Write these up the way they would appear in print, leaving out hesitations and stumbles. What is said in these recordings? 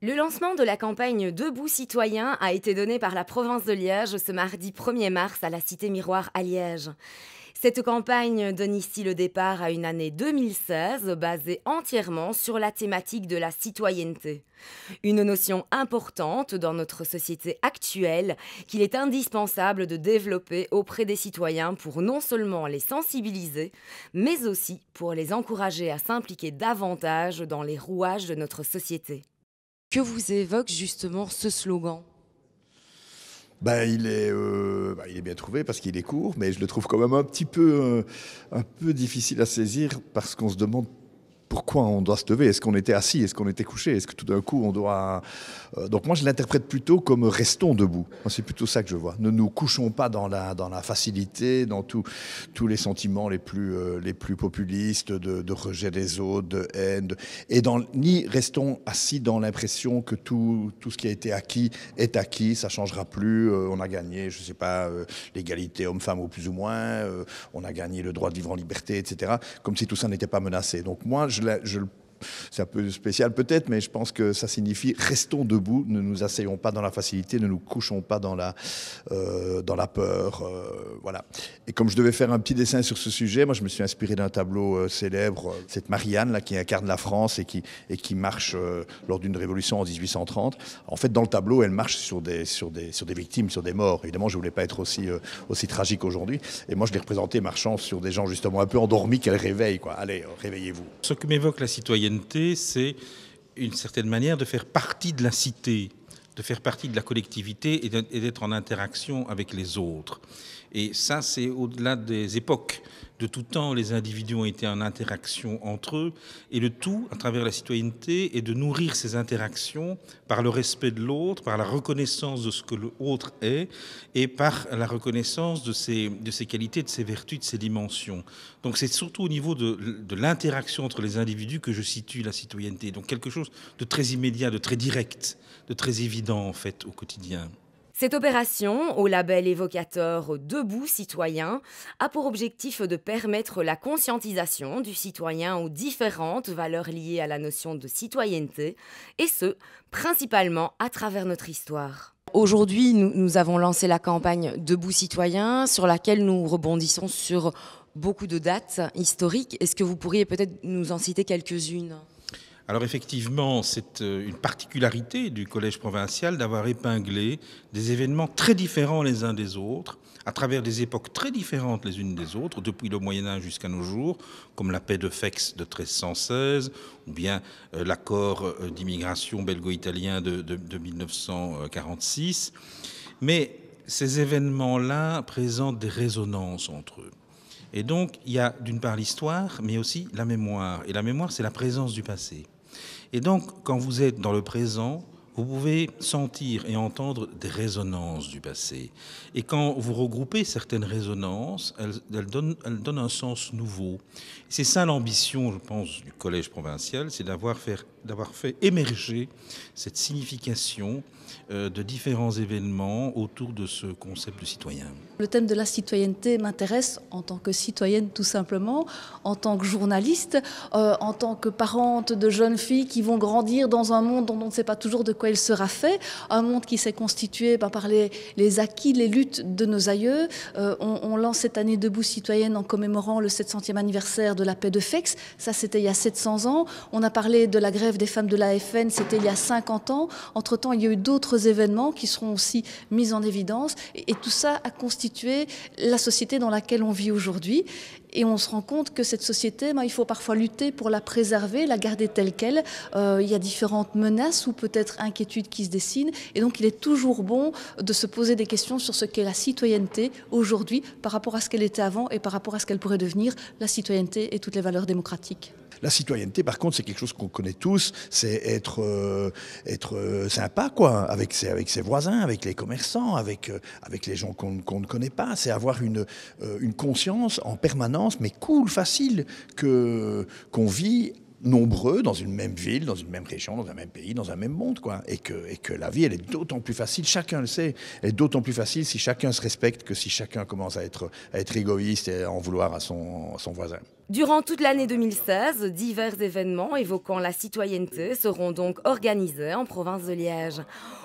Le lancement de la campagne Debout citoyen a été donné par la province de Liège ce mardi 1er mars à la Cité Miroir à Liège. Cette campagne donne ici le départ à une année 2016 basée entièrement sur la thématique de la citoyenneté. Une notion importante dans notre société actuelle qu'il est indispensable de développer auprès des citoyens pour non seulement les sensibiliser, mais aussi pour les encourager à s'impliquer davantage dans les rouages de notre société. Que vous évoque justement ce slogan? Il est bien trouvé parce qu'il est court, mais je le trouve quand même un peu difficile à saisir parce qu'on se demande pourquoi on doit se lever. Est-ce qu'on était assis? Est-ce qu'on était couché? Est-ce que tout d'un coup on doit... Donc moi je l'interprète plutôt comme restons debout. Moi, c'est plutôt ça que je vois. Ne nous couchons pas dans la facilité, dans tous les sentiments les plus populistes de rejet des autres, de haine. Ni restons assis dans l'impression que tout ce qui a été acquis est acquis, ça ne changera plus, on a gagné, je ne sais pas, l'égalité homme-femme ou plus ou moins, on a gagné le droit de vivre en liberté, etc. Comme si tout ça n'était pas menacé. Donc moi, c'est un peu spécial peut-être, mais je pense que ça signifie restons debout, ne nous asseyons pas dans la facilité, ne nous couchons pas dans la peur. Voilà. Et comme je devais faire un petit dessin sur ce sujet, moi je me suis inspiré d'un tableau célèbre, cette Marianne là, qui incarne la France et qui marche lors d'une révolution en 1830. En fait, dans le tableau, elle marche sur des victimes, sur des morts. Évidemment, je voulais pas être aussi tragique aujourd'hui. Et moi, je l'ai représenté marchant sur des gens justement un peu endormis qu'elle réveille, quoi. Allez, réveillez-vous. Ce que m'évoque la citoyenneté, c'est une certaine manière de faire partie de la cité, de faire partie de la collectivité et d'être en interaction avec les autres. Et ça, c'est au-delà des époques. De tout temps, les individus ont été en interaction entre eux. Et le tout, à travers la citoyenneté, est de nourrir ces interactions par le respect de l'autre, par la reconnaissance de ce que l'autre est et par la reconnaissance de ses qualités, de ses vertus, de ses dimensions. Donc c'est surtout au niveau de l'interaction entre les individus que je situe la citoyenneté. Donc quelque chose de très immédiat, de très direct, de très évident en fait au quotidien. Cette opération, au label évocateur Debout citoyen, a pour objectif de permettre la conscientisation du citoyen aux différentes valeurs liées à la notion de citoyenneté, et ce, principalement à travers notre histoire. Aujourd'hui, nous avons lancé la campagne Debout citoyen, sur laquelle nous rebondissons sur beaucoup de dates historiques. Est-ce que vous pourriez peut-être nous en citer quelques-unes ? Alors effectivement, c'est une particularité du collège provincial d'avoir épinglé des événements très différents les uns des autres, à travers des époques très différentes les unes des autres, depuis le Moyen-Âge jusqu'à nos jours, comme la paix de Fex de 1316, ou bien l'accord d'immigration belgo-italien de 1946. Mais ces événements-là présentent des résonances entre eux. Et donc, il y a d'une part l'histoire, mais aussi la mémoire. Et la mémoire, c'est la présence du passé. Et donc, quand vous êtes dans le présent, vous pouvez sentir et entendre des résonances du passé. Et quand vous regroupez certaines résonances, elles donnent un sens nouveau. C'est ça l'ambition, je pense, du collège provincial, c'est d'avoir fait émerger cette signification de différents événements autour de ce concept de citoyen. Le thème de la citoyenneté m'intéresse en tant que citoyenne tout simplement, en tant que journaliste, en tant que parente de jeunes filles qui vont grandir dans un monde dont on ne sait pas toujours de quoi il sera fait, un monde qui s'est constitué par les acquis, les luttes de nos aïeux. On lance cette année Debout citoyenne en commémorant le 700e anniversaire de la paix de Fex, ça c'était il y a 700 ans. On a parlé de la grève des femmes de l'AFN, c'était il y a 50 ans. Entre-temps, il y a eu d'autres événements qui seront aussi mis en évidence et tout ça a constitué la société dans laquelle on vit aujourd'hui. Et on se rend compte que cette société, il faut parfois lutter pour la préserver, la garder telle qu'elle. Il y a différentes menaces ou peut-être inquiétudes qui se dessinent. Et donc, il est toujours bon de se poser des questions sur ce qu'est la citoyenneté aujourd'hui par rapport à ce qu'elle était avant et par rapport à ce qu'elle pourrait devenir, la citoyenneté et toutes les valeurs démocratiques. La citoyenneté, par contre, c'est quelque chose qu'on connaît tous, c'est être sympa, quoi, avec ses voisins, avec les commerçants, avec les gens qu'on ne connaît pas. C'est avoir une conscience en permanence, mais cool, facile, qu'on vit nombreux dans une même ville, dans une même région, dans un même pays, dans un même monde, quoi. Et que la vie, elle est d'autant plus facile, chacun le sait, elle est d'autant plus facile si chacun se respecte que si chacun commence à être égoïste et à en vouloir à son voisin. Durant toute l'année 2016, divers événements évoquant la citoyenneté seront donc organisés en province de Liège.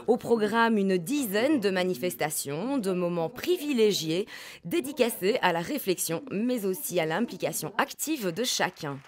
Au programme, une dizaine de manifestations, de moments privilégiés, dédicacés à la réflexion, mais aussi à l'implication active de chacun.